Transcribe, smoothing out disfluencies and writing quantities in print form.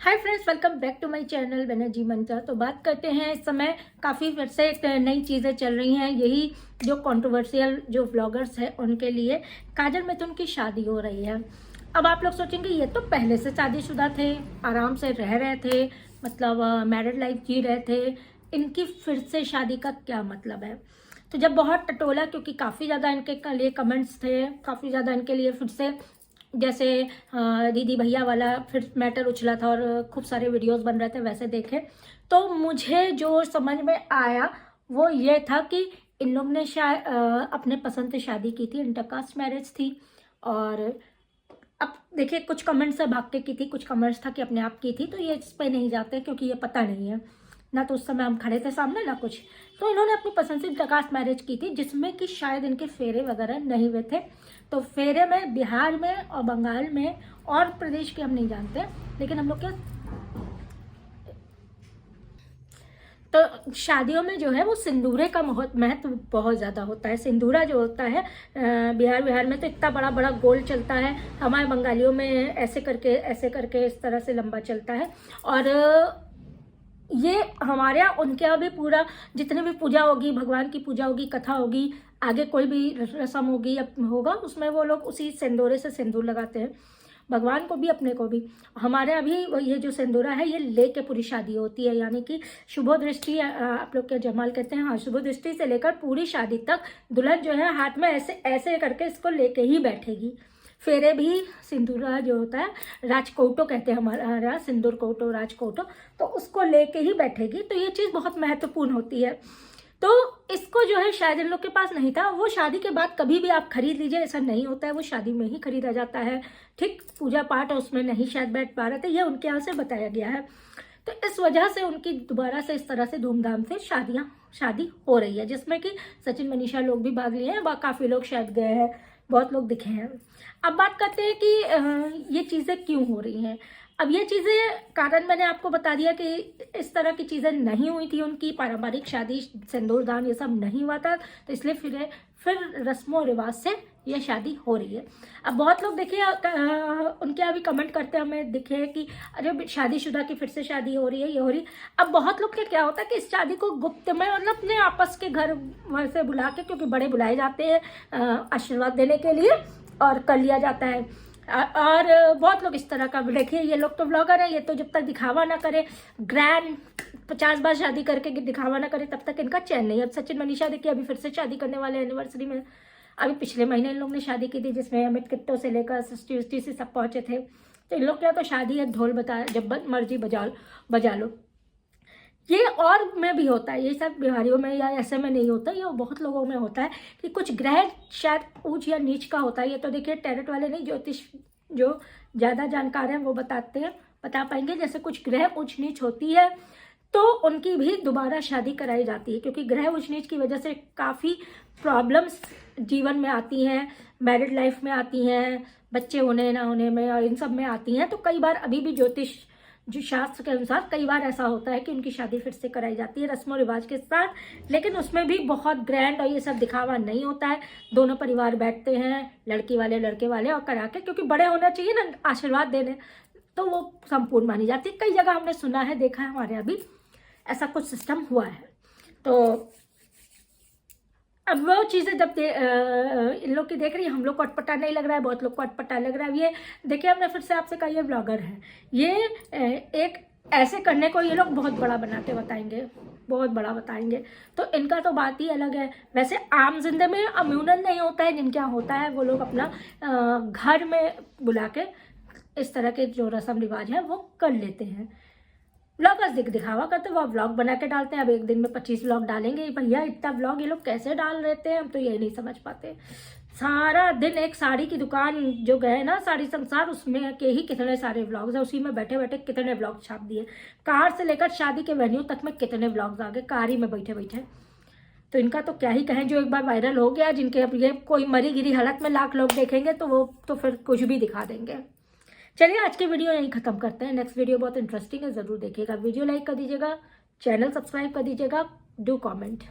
Hi friends, welcome back to my channel Banerjee Mantra. तो बात करते हैं, इस समय काफ़ी फिर से एक नई चीज़ें चल रही हैं। यही जो कंट्रोवर्शियल जो व्लॉगर्स हैं उनके लिए काजल मिथुन की शादी हो रही है। अब आप लोग सोचेंगे ये तो पहले से शादीशुदा थे, आराम से रह रहे थे, मतलब मैरिड लाइफ जी रहे थे, इनकी फिर से शादी का क्या मतलब है। तो जब बहुत टटोला, क्योंकि काफ़ी ज़्यादा इनके लिए कमेंट्स थे, काफ़ी ज़्यादा इनके लिए फिर से जैसे दीदी भैया वाला फिर मैटर उछला था और खूब सारे वीडियोस बन रहे थे, वैसे देखे तो मुझे जो समझ में आया वो ये था कि इन लोग ने शायद अपने पसंद से शादी की थी, इंटरकास्ट मैरिज थी। और अब देखिए, कुछ कमेंट्स से भाग के की थी, कुछ कमेंट्स था कि अपने आप की थी, तो ये इस पे नहीं जाते क्योंकि ये पता नहीं है ना। तो उस समय हम खड़े थे सामने ना कुछ। तो इन्होंने अपनी पसंद से इंटरकास्ट मैरिज की थी, जिसमें कि शायद इनके फेरे वगैरह नहीं हुए थे। तो फेरे में बिहार में और बंगाल में और प्रदेश के हम नहीं जानते, लेकिन हम लोग के तो शादियों में जो है वो सिंदूरे का महत्व बहुत ज़्यादा होता है। सिंदूरा जो होता है बिहार में तो इतना बड़ा बड़ा गोल चलता है, हमारे बंगालियों में ऐसे करके इस तरह से लंबा चलता है। और ये हमारे यहाँ उनके यहाँ भी पूरा जितने भी पूजा होगी, भगवान की पूजा होगी, कथा होगी, आगे कोई भी रस्म होगी या होगा, उसमें वो लोग उसी सिंदूरे से सिंदूर लगाते हैं, भगवान को भी अपने को भी। हमारे अभी ये जो सिंदूरा है ये लेके पूरी शादी होती है, यानी कि शुभ दृष्टि, आप लोग क्या जमाल कहते हैं, हाँ, शुभ दृष्टि से लेकर पूरी शादी तक दुल्हन जो है हाथ में ऐसे ऐसे करके इसको लेके ही बैठेगी। फेरे भी सिंदूरा जो होता है, राजकोटो कहते हैं हमारा, सिंदूर कोटो, राजकोटो, तो उसको लेके ही बैठेगी। तो ये चीज़ बहुत महत्वपूर्ण होती है। तो इसको जो है शायद इन लोग के पास नहीं था। वो शादी के बाद कभी भी आप खरीद लीजिए, ऐसा नहीं होता है, वो शादी में ही खरीदा जाता है। ठीक, पूजा पाठ है उसमें नहीं शायद बैठ पा रहे थे, ये उनके यहाँ से बताया गया है। तो इस वजह से उनकी दोबारा से इस तरह से धूमधाम से शादी हो रही है, जिसमें कि सचिन मनीषा लोग भी भाग लिए हैं, काफ़ी लोग शायद गए हैं, बहुत लोग दिखे हैं। अब बात करते हैं कि ये चीज़ें क्यों हो रही हैं। अब ये चीज़ें कारण मैंने आपको बता दिया कि इस तरह की चीज़ें नहीं हुई थी, उनकी पारंपरिक शादी, सिंदूरदान ये सब नहीं हुआ था, तो इसलिए फिर रस्मों रिवाज से ये शादी हो रही है। अब बहुत लोग देखिए उनके अभी कमेंट करते हमें दिखे कि अरे शादीशुदा की फिर से शादी हो रही है, ये हो रही। अब बहुत लोग का क्या होता है कि इस शादी को गुप्त में, मतलब अपने आपस के घर से बुला के, क्योंकि बड़े बुलाए जाते हैं आशीर्वाद देने के लिए, और कर लिया जाता है। और बहुत लोग इस तरह का, देखिए ये लोग तो ब्लॉगर है, ये तो जब तक दिखावा ना करे, ग्रैंड 50 बार शादी करके दिखावा ना करे, तब तक इनका चैन नहीं। अब सचिन मनीषा देखिए अभी फिर से शादी करने वाले एनिवर्सरी में, अभी पिछले महीने इन लोग ने शादी की थी, जिसमें अमित किट्टो से लेकर सृष्टि उष्टि से सब पहुंचे थे। तो इन लोग क्या, तो शादी है, ढोल बता जब मर्जी बजा लो। ये और में भी होता है, ये सब बिहारियों में या ऐसे में नहीं होता, ये बहुत लोगों में होता है कि कुछ ग्रह शायद ऊंच या नीच का होता है। ये तो देखिए टैरेट वाले नहीं, ज्योतिष जो ज़्यादा जानकार हैं वो बता पाएंगे। जैसे कुछ ग्रह ऊंच नीच होती है तो उनकी भी दोबारा शादी कराई जाती है, क्योंकि ग्रह ऊंच नीच की वजह से काफ़ी प्रॉब्लम्स जीवन में आती हैं, मैरिड लाइफ में आती हैं, बच्चे होने ना होने में, और इन सब में आती हैं। तो कई बार अभी भी ज्योतिष जो शास्त्र के अनुसार कई बार ऐसा होता है कि उनकी शादी फिर से कराई जाती है रस्मों रिवाज के साथ, लेकिन उसमें भी बहुत ग्रैंड और ये सब दिखावा नहीं होता है। दोनों परिवार बैठते हैं, लड़की वाले लड़के वाले, और करा के, क्योंकि बड़े होना चाहिए ना आशीर्वाद देने, तो वो संपूर्ण मानी जाती है। कई जगह हमने सुना है, देखा है, हमारे यहाँ भी ऐसा कुछ सिस्टम हुआ है। तो अब वो चीज़ें जब इन लोग की देख रही है, हम लोग को अटपटा नहीं लग रहा है, बहुत लोग को अटपटा लग रहा है। ये देखिए, हमने फिर से आपसे कहा, ये ब्लॉगर है, ये एक ऐसे करने को ये लोग बहुत बड़ा बना के बताएंगे, बहुत बड़ा बताएंगे। तो इनका तो बात ही अलग है। वैसे आम जिंदगी में अम्यूनन नहीं होता है, जिनके यहाँ होता है वो लोग अपना घर में बुला के इस तरह के जो रस्म रिवाज है वो कर लेते हैं। ब्लॉगर्स दिखावा करते हैं, वो व्लॉग बना के डालते हैं। अब एक दिन में 25 व्लॉग डालेंगे, भैया इतना व्लॉग ये लोग कैसे डाल लेते हैं, हम तो यही नहीं समझ पाते। सारा दिन एक साड़ी की दुकान जो गए ना, साड़ी संसार, उसमें के ही कितने सारे व्लॉग्स हैं, उसी में बैठे बैठे कितने व्लॉग छाप दिए। कार से लेकर शादी के वेन्यू तक में कितने व्लॉग्स आ गए, कार ही में बैठे बैठे। तो इनका तो क्या ही कहें, जो एक बार वायरल हो गया, जिनके अब ये कोई मरी गिरी हालत में लाख लोग देखेंगे तो वो तो फिर कुछ भी दिखा देंगे। चलिए आज के वीडियो यहीं खत्म करते हैं। नेक्स्ट वीडियो बहुत इंटरेस्टिंग है, ज़रूर देखिएगा। वीडियो लाइक कर दीजिएगा, चैनल सब्सक्राइब कर दीजिएगा, डू कमेंट।